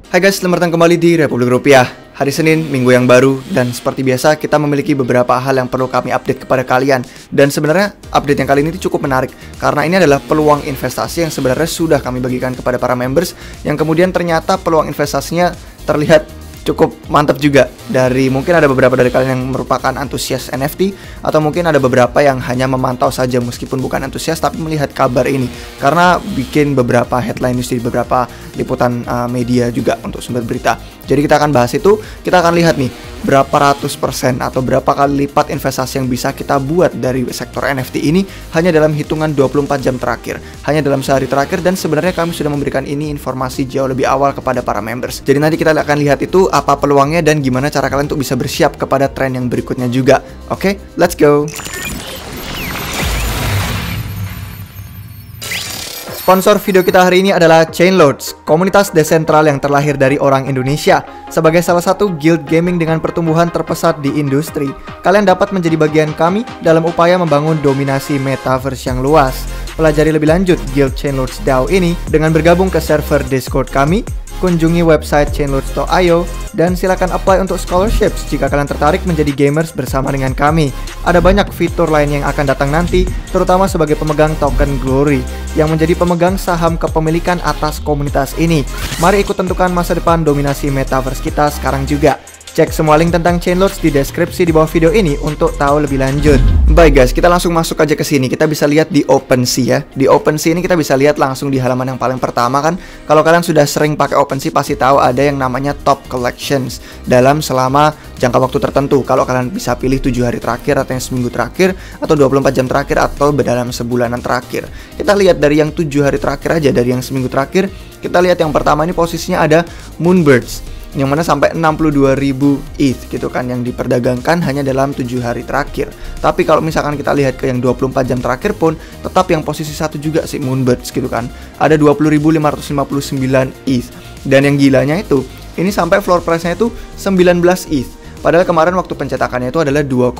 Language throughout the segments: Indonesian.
Hai guys, selamat datang kembali di Republik Rupiah. Hari Senin, minggu yang baru, dan seperti biasa kita memiliki beberapa hal yang perlu kami update kepada kalian. Dan sebenarnya update yang kali ini cukup menarik, karena ini adalah peluang investasi yang sebenarnya sudah kami bagikan kepada para members, yang kemudian ternyata peluang investasinya terlihat cukup mantap juga. Dari mungkin ada beberapa dari kalian yang merupakan antusias NFT, atau mungkin ada beberapa yang hanya memantau saja meskipun bukan antusias tapi melihat kabar ini, karena bikin beberapa headline news di beberapa liputan media juga untuk sumber berita. Jadi kita akan bahas itu, kita akan lihat nih berapa ratus persen atau berapa kali lipat investasi yang bisa kita buat dari sektor NFT ini hanya dalam hitungan 24 jam terakhir, hanya dalam sehari terakhir, dan sebenarnya kami sudah memberikan ini informasi jauh lebih awal kepada para members. Jadi nanti kita akan lihat itu apa peluangnya dan gimana cara kalian untuk bisa bersiap kepada tren yang berikutnya juga. Oke, let's go. Sponsor video kita hari ini adalah Chainlords, komunitas desentral yang terlahir dari orang Indonesia. Sebagai salah satu guild gaming dengan pertumbuhan terpesat di industri, kalian dapat menjadi bagian kami dalam upaya membangun dominasi metaverse yang luas. Pelajari lebih lanjut guild Chainlords DAO ini dengan bergabung ke server Discord kami, kunjungi website chainlords.io, dan silakan apply untuk scholarships jika kalian tertarik menjadi gamers bersama dengan kami. Ada banyak fitur lain yang akan datang nanti, terutama sebagai pemegang token Glory yang menjadi pemegang saham kepemilikan atas komunitas ini. Mari ikut tentukan masa depan dominasi metaverse kita sekarang juga. Cek semua link tentang Chainlords di deskripsi di bawah video ini untuk tahu lebih lanjut. Baik guys, kita langsung masuk aja ke sini. Kita bisa lihat di OpenSea ya. Di OpenSea ini kita bisa lihat langsung di halaman yang paling pertama kan. Kalau kalian sudah sering pakai OpenSea pasti tahu ada yang namanya Top Collections dalam selama jangka waktu tertentu. Kalau kalian bisa pilih 7 hari terakhir atau yang seminggu terakhir atau 24 jam terakhir atau dalam sebulanan terakhir. Kita lihat dari yang 7 hari terakhir aja, dari yang seminggu terakhir. Kita lihat yang pertama ini posisinya ada Moonbirds, yang mana sampai 62.000 ETH gitu kan yang diperdagangkan hanya dalam 7 hari terakhir. Tapi kalau misalkan kita lihat ke yang 24 jam terakhir pun tetap yang posisi satu juga sih Moonbirds gitu kan. Ada 20.559 ETH. Dan yang gilanya itu ini sampai floor price-nya itu 19 ETH. Padahal kemarin waktu pencetakannya itu adalah 2,5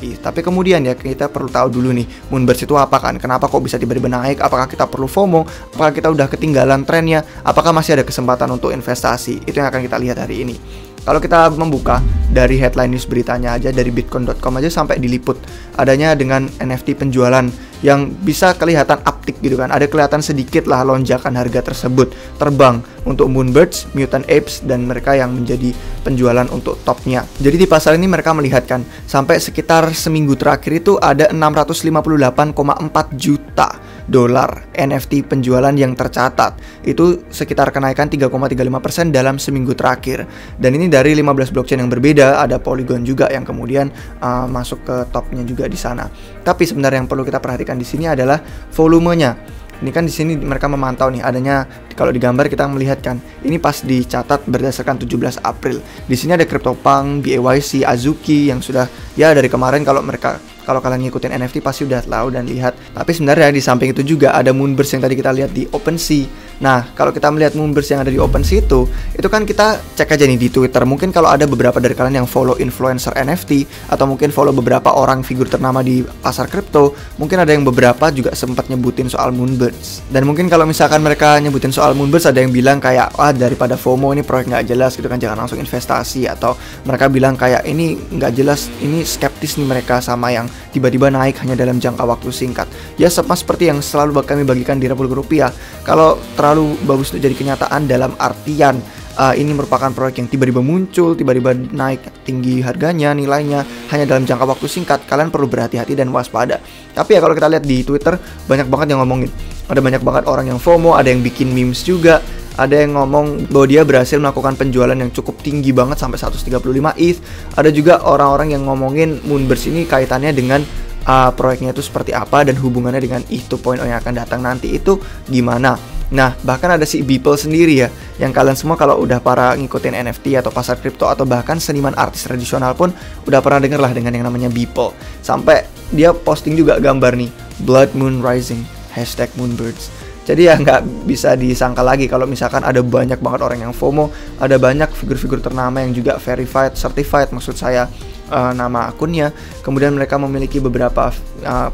ETH. Tapi kemudian ya kita perlu tahu dulu nih, Moonbirds itu apa kan? Kenapa kok bisa tiba-tiba naik? Apakah kita perlu FOMO? Apakah kita udah ketinggalan trennya? Apakah masih ada kesempatan untuk investasi? Itu yang akan kita lihat hari ini. Kalau kita membuka dari headline news beritanya aja, dari bitcoin.com aja sampai diliput adanya dengan NFT penjualan yang bisa kelihatan uptick gitu kan. Ada kelihatan sedikit lah lonjakan harga tersebut terbang untuk Moonbirds, Mutant Apes, dan mereka yang menjadi penjualan untuk topnya. Jadi di pasar ini mereka melihatkan sampai sekitar seminggu terakhir itu ada 658,4 juta dolar NFT penjualan yang tercatat. Itu sekitar kenaikan 3,35% dalam seminggu terakhir. Dan ini dari 15 blockchain yang berbeda, ada Polygon juga yang kemudian masuk ke topnya juga di sana. Tapi sebenarnya yang perlu kita perhatikan di sini adalah volumenya. Ini kan di sini mereka memantau nih adanya, kalau di gambar kita melihat kan, ini pas dicatat berdasarkan 17 April. Di sini ada CryptoPunk, BAYC, Azuki yang sudah ya dari kemarin kalau kalian ngikutin NFT pasti udah tahu dan lihat. Tapi sebenarnya di samping itu juga ada Moonbirds yang tadi kita lihat di OpenSea. Nah, kalau kita melihat Moonbirds yang ada di OpenSea itu kan kita cek aja nih di Twitter. Mungkin kalau ada beberapa dari kalian yang follow influencer NFT atau mungkin follow beberapa orang figur ternama di pasar kripto, mungkin ada yang beberapa juga sempat nyebutin soal Moonbirds. Dan mungkin kalau misalkan mereka nyebutin soal Moonbirds, ada yang bilang kayak, wah daripada FOMO ini proyek nggak jelas gitu kan, jangan langsung investasi. Atau mereka bilang kayak ini nggak jelas, ini skeptis nih mereka sama yang tiba-tiba naik hanya dalam jangka waktu singkat. Ya sama seperti yang selalu kami bagikan di Republik Rupiah, kalau terlalu bagus untuk jadi kenyataan dalam artian ini merupakan proyek yang tiba-tiba muncul, tiba-tiba naik tinggi harganya, nilainya hanya dalam jangka waktu singkat, kalian perlu berhati-hati dan waspada. Tapi ya kalau kita lihat di Twitter banyak banget yang ngomongin, ada banyak banget orang yang FOMO, ada yang bikin memes juga. Ada yang ngomong bahwa dia berhasil melakukan penjualan yang cukup tinggi banget sampai 135 ETH. Ada juga orang-orang yang ngomongin Moonbirds ini kaitannya dengan proyeknya itu seperti apa dan hubungannya dengan ETH 2.0 yang akan datang nanti itu gimana. Nah, bahkan ada si Beeple sendiri ya, yang kalian semua kalau udah para ngikutin NFT atau pasar kripto atau bahkan seniman artis tradisional pun udah pernah denger lah dengan yang namanya Beeple. Sampai dia posting juga gambar nih, Blood Moon Rising, #Moonbirds. Jadi ya nggak bisa disangka lagi kalau misalkan ada banyak banget orang yang FOMO, ada banyak figur-figur ternama yang juga verified, certified maksud saya, nama akunnya, kemudian mereka memiliki beberapa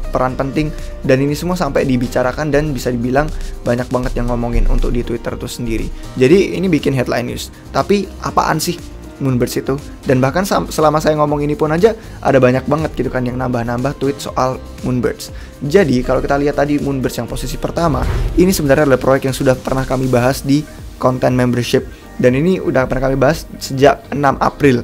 peran penting, dan ini semua sampai dibicarakan dan bisa dibilang banyak banget yang ngomongin untuk di Twitter itu sendiri. Jadi ini bikin headline news. Tapi apaan sih Moonbirds itu? Dan bahkan selama saya ngomong ini pun aja ada banyak banget gitu kan yang nambah-nambah tweet soal Moonbirds. Jadi kalau kita lihat tadi Moonbirds yang posisi pertama, ini sebenarnya adalah proyek yang sudah pernah kami bahas di Content Membership, dan ini udah pernah kami bahas sejak 6 April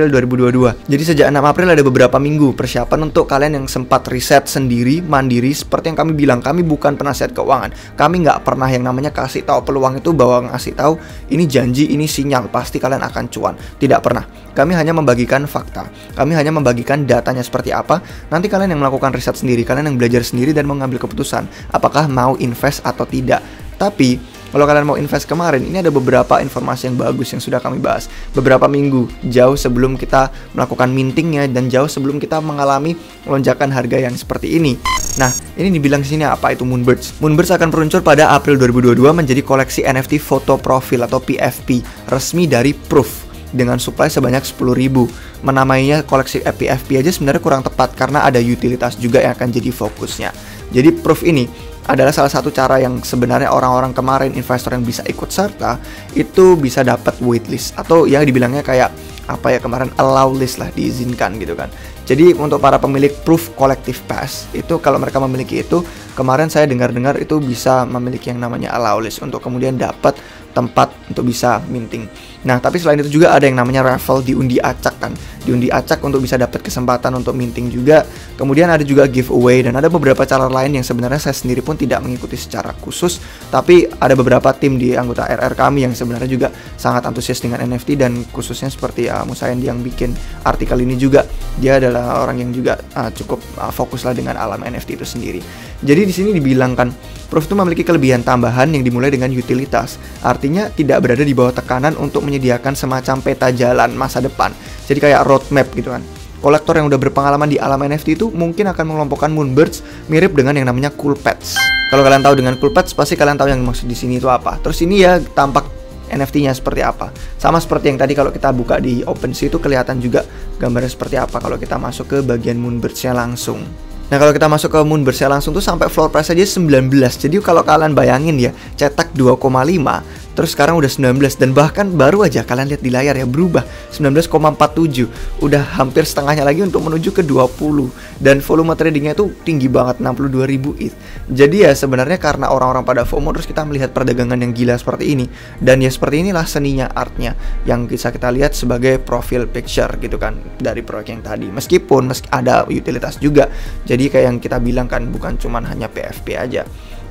2022. Jadi sejak 6 April ada beberapa minggu persiapan untuk kalian yang sempat riset sendiri, mandiri. Seperti yang kami bilang, kami bukan penasihat keuangan. Kami nggak pernah yang namanya kasih tahu peluang itu bahwa ngasih tahu ini janji, ini sinyal, pasti kalian akan cuan. Tidak pernah. Kami hanya membagikan fakta. Kami hanya membagikan datanya seperti apa. Nanti kalian yang melakukan riset sendiri, kalian yang belajar sendiri dan mengambil keputusan apakah mau invest atau tidak. Tapi kalau kalian mau invest kemarin, ini ada beberapa informasi yang bagus yang sudah kami bahas beberapa minggu jauh sebelum kita melakukan mintingnya dan jauh sebelum kita mengalami lonjakan harga yang seperti ini. Nah, ini dibilang sini apa itu Moonbirds. Moonbirds akan meluncur pada April 2022 menjadi koleksi NFT foto profil atau PFP resmi dari Proof dengan supply sebanyak 10.000. Menamainya koleksi PFP aja sebenarnya kurang tepat karena ada utilitas juga yang akan jadi fokusnya. Jadi Proof ini adalah salah satu cara yang sebenarnya orang-orang kemarin, investor yang bisa ikut serta itu bisa dapat waitlist, atau yang dibilangnya kayak apa ya kemarin, allow list lah, diizinkan gitu kan. Jadi untuk para pemilik Proof Collective Pass itu kalau mereka memiliki itu, kemarin saya dengar-dengar itu bisa memiliki yang namanya allow list untuk kemudian dapat tempat untuk bisa minting. Nah, tapi selain itu juga ada yang namanya raffle, diundi acak kan. Diundi acak untuk bisa dapat kesempatan untuk minting juga. Kemudian ada juga giveaway dan ada beberapa cara lain yang sebenarnya saya sendiri pun tidak mengikuti secara khusus. Tapi ada beberapa tim di anggota RR kami yang sebenarnya juga sangat antusias dengan NFT, dan khususnya seperti Musayan yang bikin artikel ini juga. Dia adalah orang yang juga cukup fokus lah dengan alam NFT itu sendiri. Jadi di sini dibilangkan Proof itu memiliki kelebihan tambahan yang dimulai dengan utilitas. Artinya tidak berada di bawah tekanan untuk menyediakan semacam peta jalan masa depan. Jadi kayak roadmap gitu kan. Kolektor yang udah berpengalaman di alam NFT itu mungkin akan mengelompokkan Moonbirds mirip dengan yang namanya Cool Pets. Kalau kalian tahu dengan Cool Pets, pasti kalian tahu yang maksud di sini itu apa. Terus ini ya tampak NFT-nya seperti apa. Sama seperti yang tadi kalau kita buka di OpenSea itu kelihatan juga gambarnya seperti apa kalau kita masuk ke bagian Moonbirds-nya langsung. Nah, kalau kita masuk ke Moonbirds-nya langsung tuh sampai floor price aja 19. Jadi kalau kalian bayangin ya, cetak 2,5, terus sekarang udah 19, dan bahkan baru aja kalian lihat di layar ya berubah 19,47. Udah hampir setengahnya lagi untuk menuju ke 20, dan volume tradingnya itu tinggi banget, 62.000 ETH. Jadi ya sebenarnya karena orang-orang pada FOMO, terus kita melihat perdagangan yang gila seperti ini, dan ya seperti inilah seninya, artnya yang bisa kita lihat sebagai profile picture gitu kan dari proyek yang tadi. Meskipun ada utilitas juga. Jadi kayak yang kita bilang kan, bukan cuman hanya PFP aja.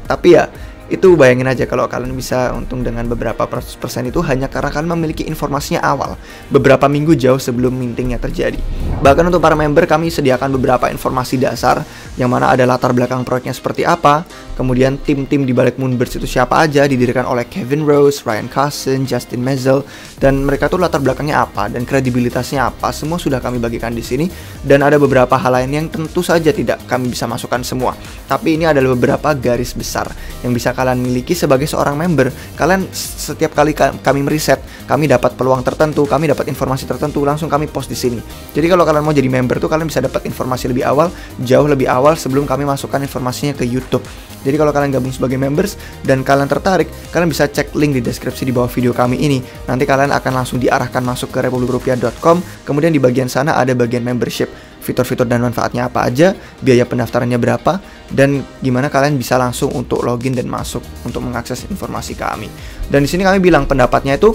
Tapi ya itu bayangin aja kalau kalian bisa untung dengan beberapa persen itu hanya karena kalian memiliki informasinya awal, beberapa minggu jauh sebelum mintingnya terjadi. Bahkan untuk para member kami sediakan beberapa informasi dasar, yang mana ada latar belakang proyeknya seperti apa, kemudian tim-tim di balik Moonbirds itu siapa aja, didirikan oleh Kevin Rose, Ryan Carson, Justin Mazel, dan mereka tuh latar belakangnya apa dan kredibilitasnya apa, semua sudah kami bagikan di sini. Dan ada beberapa hal lain yang tentu saja tidak kami bisa masukkan semua, tapi ini adalah beberapa garis besar yang bisa kalian miliki sebagai seorang member. Kalian setiap kali kami meriset, kami dapat peluang tertentu, kami dapat informasi tertentu, langsung kami post di sini. Jadi kalau kalian mau jadi member tuh kalian bisa dapat informasi lebih awal, jauh lebih awal sebelum kami masukkan informasinya ke YouTube. Jadi kalau kalian gabung sebagai members dan kalian tertarik, kalian bisa cek link di deskripsi di bawah video kami ini. Nanti kalian akan langsung diarahkan masuk ke republikrupiah.com. Kemudian di bagian sana ada bagian membership, fitur-fitur dan manfaatnya apa aja, biaya pendaftarannya berapa, dan gimana kalian bisa langsung untuk login dan masuk untuk mengakses informasi kami. Dan di sini kami bilang pendapatnya itu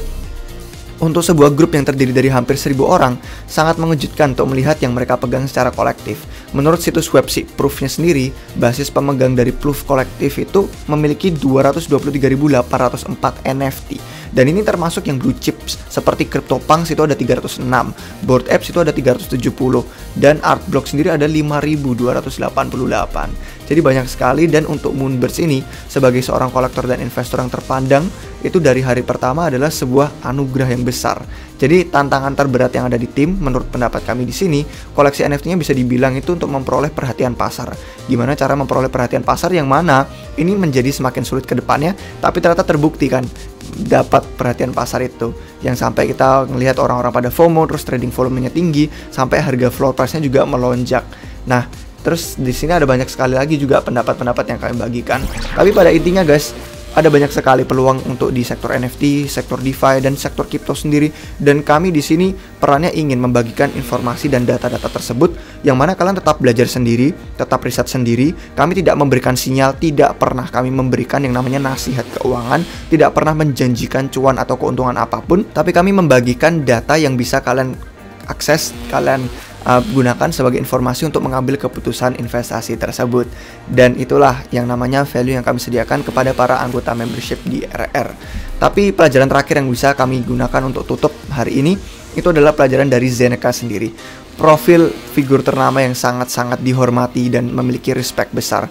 untuk sebuah grup yang terdiri dari hampir 1.000 orang, sangat mengejutkan untuk melihat yang mereka pegang secara kolektif. Menurut situs web Proof-nya sendiri, basis pemegang dari Proof kolektif itu memiliki 223.804 NFT. Dan ini termasuk yang blue chips, seperti CryptoPunks itu ada 306, Bored Apes itu ada 370, dan Artblock sendiri ada 5.288. Jadi banyak sekali. Dan untuk Moonbirds ini, sebagai seorang kolektor dan investor yang terpandang, itu dari hari pertama adalah sebuah anugerah yang besar. Jadi tantangan terberat yang ada di tim menurut pendapat kami di sini, koleksi NFT-nya bisa dibilang itu untuk memperoleh perhatian pasar. Gimana cara memperoleh perhatian pasar yang mana ini menjadi semakin sulit ke depannya, tapi ternyata terbukti kan dapat perhatian pasar itu, yang sampai kita ngelihat orang-orang pada FOMO, terus trading volumenya tinggi, sampai harga floor price-nya juga melonjak. Nah, terus di sini ada banyak sekali lagi juga pendapat-pendapat yang kami bagikan. Tapi pada intinya guys, ada banyak sekali peluang untuk di sektor NFT, sektor DeFi, dan sektor kripto sendiri. Dan kami di sini perannya ingin membagikan informasi dan data-data tersebut, yang mana kalian tetap belajar sendiri, tetap riset sendiri. Kami tidak memberikan sinyal, tidak pernah kami memberikan yang namanya nasihat keuangan, tidak pernah menjanjikan cuan atau keuntungan apapun. Tapi kami membagikan data yang bisa kalian akses, kalian gunakan sebagai informasi untuk mengambil keputusan investasi tersebut. Dan itulah yang namanya value yang kami sediakan kepada para anggota membership di RR. Tapi pelajaran terakhir yang bisa kami gunakan untuk tutup hari ini, itu adalah pelajaran dari Zeneca sendiri. Profil figur ternama yang sangat-sangat dihormati dan memiliki respect besar,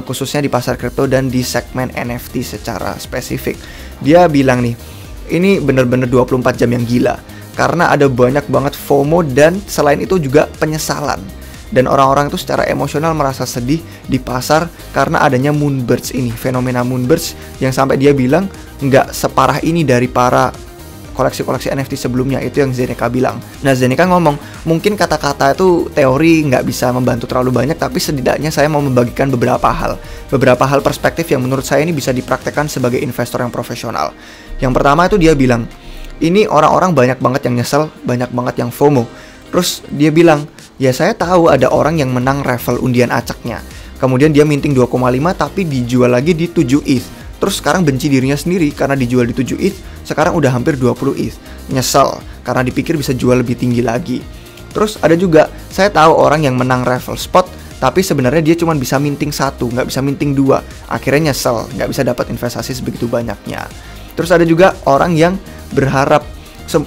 khususnya di pasar kripto dan di segmen NFT secara spesifik. Dia bilang nih, ini bener-bener 24 jam yang gila, karena ada banyak banget FOMO dan selain itu juga penyesalan. Dan orang-orang itu secara emosional merasa sedih di pasar karena adanya moonbirds ini, fenomena moonbirds yang sampai dia bilang nggak separah ini dari para koleksi-koleksi NFT sebelumnya, itu yang Zeneca bilang. Nah, Zeneca ngomong, mungkin kata-kata itu teori nggak bisa membantu terlalu banyak, tapi setidaknya saya mau membagikan beberapa hal perspektif yang menurut saya ini bisa dipraktekkan sebagai investor yang profesional. Yang pertama itu dia bilang, ini orang-orang banyak banget yang nyesel, banyak banget yang FOMO. Terus dia bilang, ya saya tahu ada orang yang menang raffle undian acaknya, kemudian dia minting 2,5 tapi dijual lagi di 7 ETH. Terus sekarang benci dirinya sendiri karena dijual di 7 ETH, sekarang udah hampir 20 ETH. Nyesel karena dipikir bisa jual lebih tinggi lagi. Terus ada juga, saya tahu orang yang menang raffle spot, tapi sebenarnya dia cuma bisa minting 1, nggak bisa minting 2. Akhirnya nyesel, nggak bisa dapat investasi sebegitu banyaknya. Terus ada juga orang yang berharap,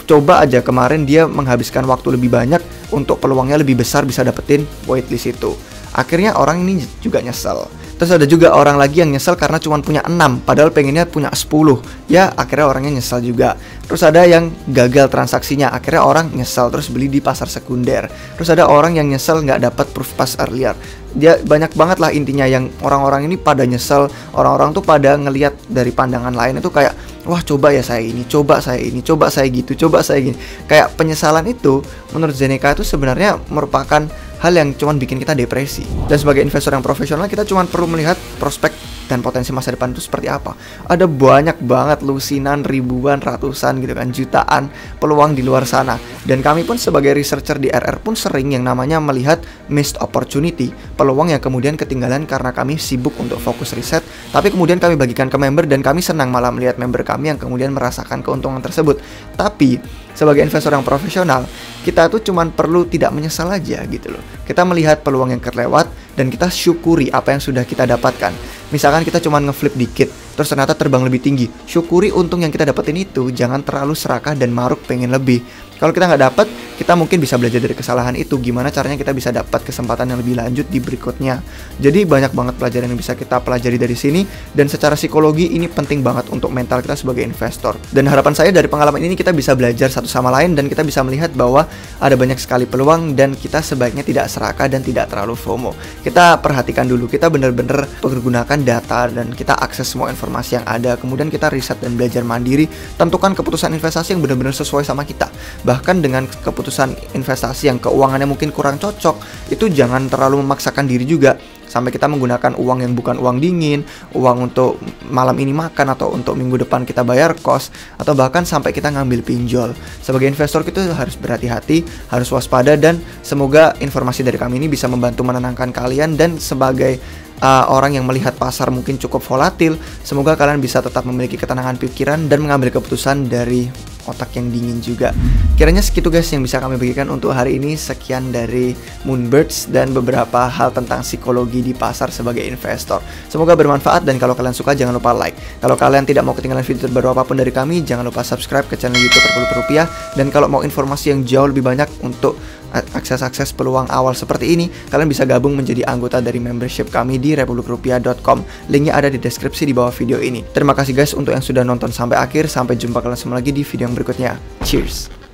coba aja kemarin dia menghabiskan waktu lebih banyak untuk peluangnya lebih besar bisa dapetin whitelist itu. Akhirnya orang ini juga nyesel. Terus ada juga orang lagi yang nyesel karena cuma punya 6, padahal pengennya punya 10. Ya akhirnya orangnya nyesel juga. Terus ada yang gagal transaksinya, akhirnya orang nyesel terus beli di pasar sekunder. Terus ada orang yang nyesel nggak dapat proof pass earlier. Dia banyak banget lah intinya yang orang-orang ini pada nyesel. Orang-orang tuh pada ngelihat dari pandangan lain itu kayak, wah coba ya saya ini, coba saya ini, coba saya gitu, coba saya gini. Kayak penyesalan itu menurut Zeneca itu sebenarnya merupakan hal yang cuman bikin kita depresi. Dan sebagai investor yang profesional, kita cuman perlu melihat prospek dan potensi masa depan itu seperti apa. Ada banyak banget, lusinan, ribuan, ratusan gitu kan, jutaan peluang di luar sana. Dan kami pun sebagai researcher di RR pun sering yang namanya melihat missed opportunity, peluang yang kemudian ketinggalan karena kami sibuk untuk fokus riset, tapi kemudian kami bagikan ke member dan kami senang malah melihat member kami yang kemudian merasakan keuntungan tersebut. Tapi sebagai investor yang profesional, kita tuh cuman perlu tidak menyesal aja gitu loh. Kita melihat peluang yang kelewat dan kita syukuri apa yang sudah kita dapatkan. Misalkan kita cuman ngeflip dikit, terus ternyata terbang lebih tinggi, syukuri untung yang kita dapetin itu. Jangan terlalu serakah dan maruk pengen lebih. Kalau kita nggak dapat, kita mungkin bisa belajar dari kesalahan itu. Gimana caranya kita bisa dapat kesempatan yang lebih lanjut di berikutnya. Jadi banyak banget pelajaran yang bisa kita pelajari dari sini. Dan secara psikologi ini penting banget untuk mental kita sebagai investor. Dan harapan saya dari pengalaman ini kita bisa belajar satu sama lain. Dan kita bisa melihat bahwa ada banyak sekali peluang. Dan kita sebaiknya tidak serakah dan tidak terlalu FOMO. Kita perhatikan dulu, kita benar-benar pergunakan data. Dan kita akses semua informasi yang ada. Kemudian kita riset dan belajar mandiri. Tentukan keputusan investasi yang benar-benar sesuai sama kita. Bahkan dengan keputusan investasi yang keuangannya mungkin kurang cocok, itu jangan terlalu memaksakan diri juga sampai kita menggunakan uang yang bukan uang dingin, uang untuk malam ini makan atau untuk minggu depan kita bayar kos, atau bahkan sampai kita ngambil pinjol. Sebagai investor kita harus berhati-hati, harus waspada, dan semoga informasi dari kami ini bisa membantu menenangkan kalian. Dan sebagai orang yang melihat pasar mungkin cukup volatil, semoga kalian bisa tetap memiliki ketenangan pikiran dan mengambil keputusan dari otak yang dingin juga. Kiranya segitu guys yang bisa kami bagikan untuk hari ini. Sekian dari Moonbirds dan beberapa hal tentang psikologi di pasar sebagai investor. Semoga bermanfaat, dan kalau kalian suka jangan lupa like. Kalau kalian tidak mau ketinggalan video terbaru apapun dari kami, jangan lupa subscribe ke channel YouTube Republik Rupiah. Dan kalau mau informasi yang jauh lebih banyak untuk akses peluang awal seperti ini, kalian bisa gabung menjadi anggota dari membership kami di republikrupiah.com. Linknya ada di deskripsi di bawah video ini. Terima kasih guys untuk yang sudah nonton sampai akhir. Sampai jumpa kalian semua lagi di video yang berikutnya. Cheers.